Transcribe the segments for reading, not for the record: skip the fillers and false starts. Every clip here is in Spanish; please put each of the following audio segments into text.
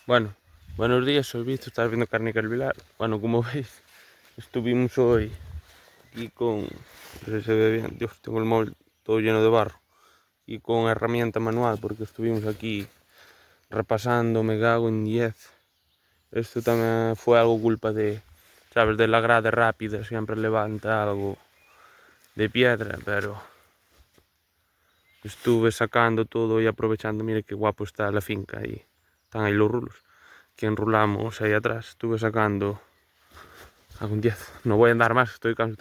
Bueno, buenos días, soy Víctor, estás viendo Carnica el Vilar. Bueno, como veis, estuvimos hoy aquí con, no sé si se ve bien, Dios, tengo el móvil todo lleno de barro, y con herramienta manual, porque estuvimos aquí repasando, me cago en 10. Esto también fue algo culpa de, sabes, de la grada rápida, siempre levanta algo de piedra, pero estuve sacando todo y aprovechando, mire qué guapo está la finca, y están ahí los rulos, que enrulamos ahí atrás, estuve sacando. Hago un 10. No voy a andar más, estoy cansado.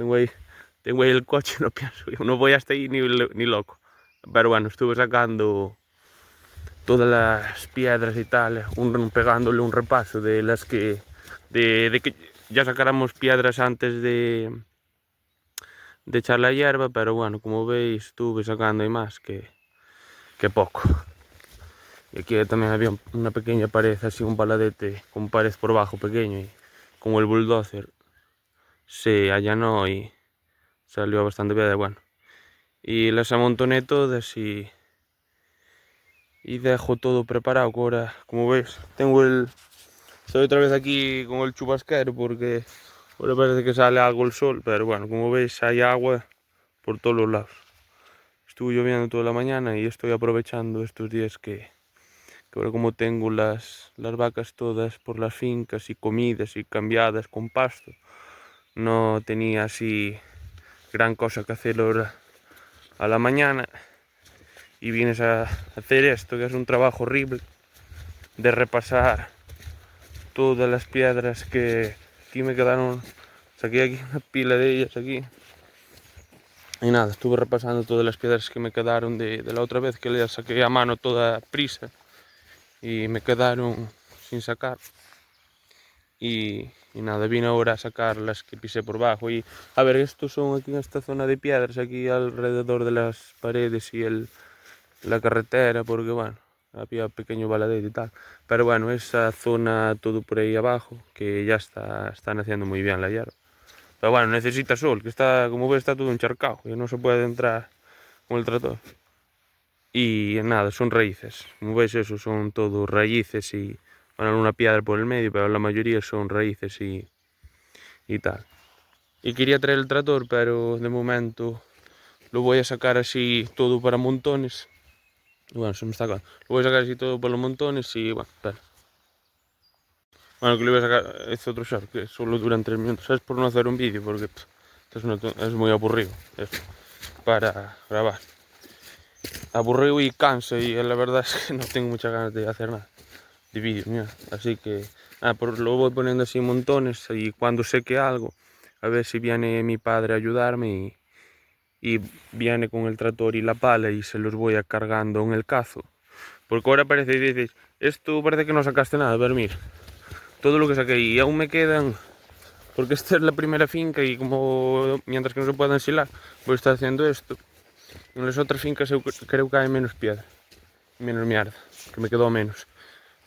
Tengo ahí el coche, no pienso. No voy hasta ahí ni loco. Pero bueno, estuve sacando todas las piedras y tal, pegándole un repaso de las que. De que ya sacáramos piedras antes de echar la hierba, pero bueno, como veis, estuve sacando y más que poco. Y aquí también había una pequeña pared, así un paladete con pared por bajo pequeño, y con el bulldozer se allanó y salió bastante bien, bueno. Y las amontoné todas y dejo todo preparado. Ahora, como veis, estoy otra vez aquí con el chubasquero porque ahora parece que sale algo el sol, pero bueno, como veis hay agua por todos los lados. Estuvo lloviendo toda la mañana y estoy aprovechando estos días que ahora como tengo las vacas todas por las fincas y comidas y cambiadas con pasto, no tenía así gran cosa que hacer ahora a la mañana. Y vienes a hacer esto, que es un trabajo horrible, de repasar todas las piedras que aquí me quedaron. Saqué aquí una pila de ellas aquí. Y nada, estuve repasando todas las piedras que me quedaron de la otra vez, que las saqué a mano toda prisa y me quedaron sin sacar. Y nada, vine ahora a sacar las que pisé por bajo. Y a ver, estos son aquí en esta zona de piedras, aquí alrededor de las paredes y la carretera, porque bueno, había pequeño baladero y tal. Pero bueno, esa zona todo por ahí abajo, que ya están haciendo muy bien la hierba. Pero bueno, necesita sol, que está, como ves, está todo encharcado, y no se puede entrar con el tractor. Y nada, son raíces. Como veis, eso son todo raíces y bueno, una piedra por el medio, pero la mayoría son raíces y tal. Y quería traer el tractor, pero de momento lo voy a sacar así todo para montones. Bueno, se me está acabando. Lo voy a sacar así todo por los montones y bueno, espera. Bueno, que lo voy a sacar este otro short que solo duran 3 minutos. Es por no hacer un vídeo porque es muy aburrido esto para grabar. Aburrido y canso y la verdad es que no tengo muchas ganas de hacer nada de vídeo, mira. Así que nada, lo voy poniendo así montones y cuando seque algo, a ver si viene mi padre a ayudarme y viene con el tractor y la pala y se los voy a cargando en el cazo. Porque ahora parece y dices, esto parece que no sacaste nada, a ver, mira, todo lo que saqué y aún me quedan, porque esta es la primera finca y como mientras que no se pueda ensilar, voy a estar haciendo esto. En las otras fincas creo que hay menos piedra, menos mierda, que me quedó menos.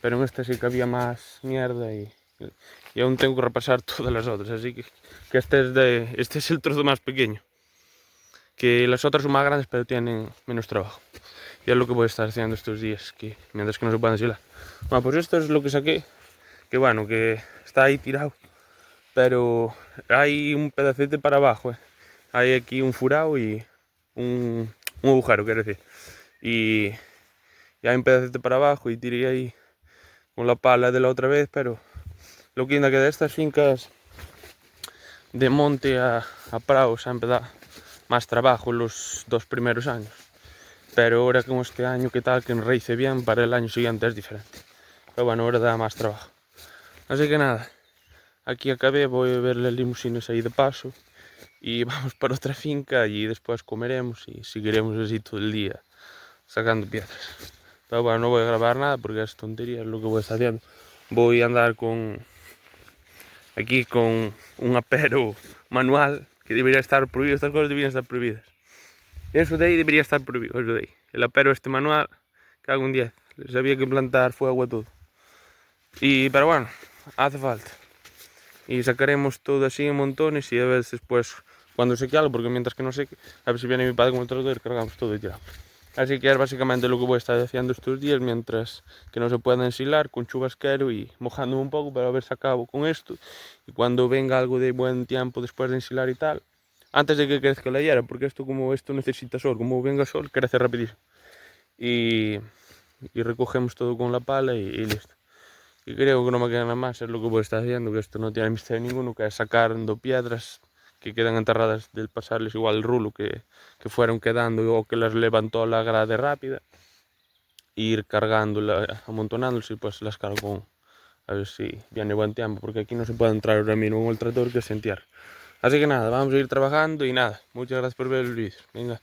Pero en esta sí que había más mierda y aún tengo que repasar todas las otras, así que este es el trozo más pequeño. Que las otras son más grandes pero tienen menos trabajo. Y es lo que voy a estar haciendo estos días, que mientras que no se puedan ensilar. Bueno, pues esto es lo que saqué, que bueno, que está ahí tirado, pero hay un pedacete para abajo, hay aquí un furado y un agujero, quiero decir, y hay un pedacete para abajo y tiré ahí con la pala de la otra vez, pero lo que queda de estas fincas de monte a prado siempre da más trabajo los 2 primeros años, pero ahora con este año que tal, que enraice bien, para el año siguiente es diferente, pero bueno, ahora da más trabajo. Así que nada, aquí acabé, voy a ver las limusinas ahí de paso y vamos para otra finca y después comeremos y seguiremos así todo el día sacando piedras. Pero bueno, no voy a grabar nada porque es tontería lo que voy a estar haciendo. Voy a andar aquí con un apero manual que debería estar prohibido, estas cosas deberían estar prohibidas. Eso de ahí debería estar prohibido, eso de ahí. El apero este manual, que hago un 10. Les había que plantar fuego a todo. Pero bueno, hace falta. Y sacaremos todo así en montones y a ver después cuando seque algo, porque mientras que no seque, a ver si viene mi padre con el tractor y cargamos todo y tiramos. Así que es básicamente lo que voy a estar haciendo estos días mientras que no se pueda ensilar con chubasquero y mojándome un poco para ver si acabo con esto. Y cuando venga algo de buen tiempo después de ensilar y tal, antes de que crezca la hierba, porque esto como esto necesita sol, como venga sol crece rapidísimo. Y, y recogemos todo con la pala y listo. Y creo que no me queda nada más, es lo que voy a estar haciendo, que esto no tiene misterio ninguno, que es sacando piedras que quedan enterradas del pasarles igual el rulo que fueron quedando o que las levantó la grade rápida, e ir cargándolas, amontonándolas y pues las cargo a ver si viene buen tiempo, porque aquí no se puede entrar ahora mismo con el tractor que es en tierra. Así que nada, vamos a ir trabajando y nada, muchas gracias por ver el vídeo. Venga.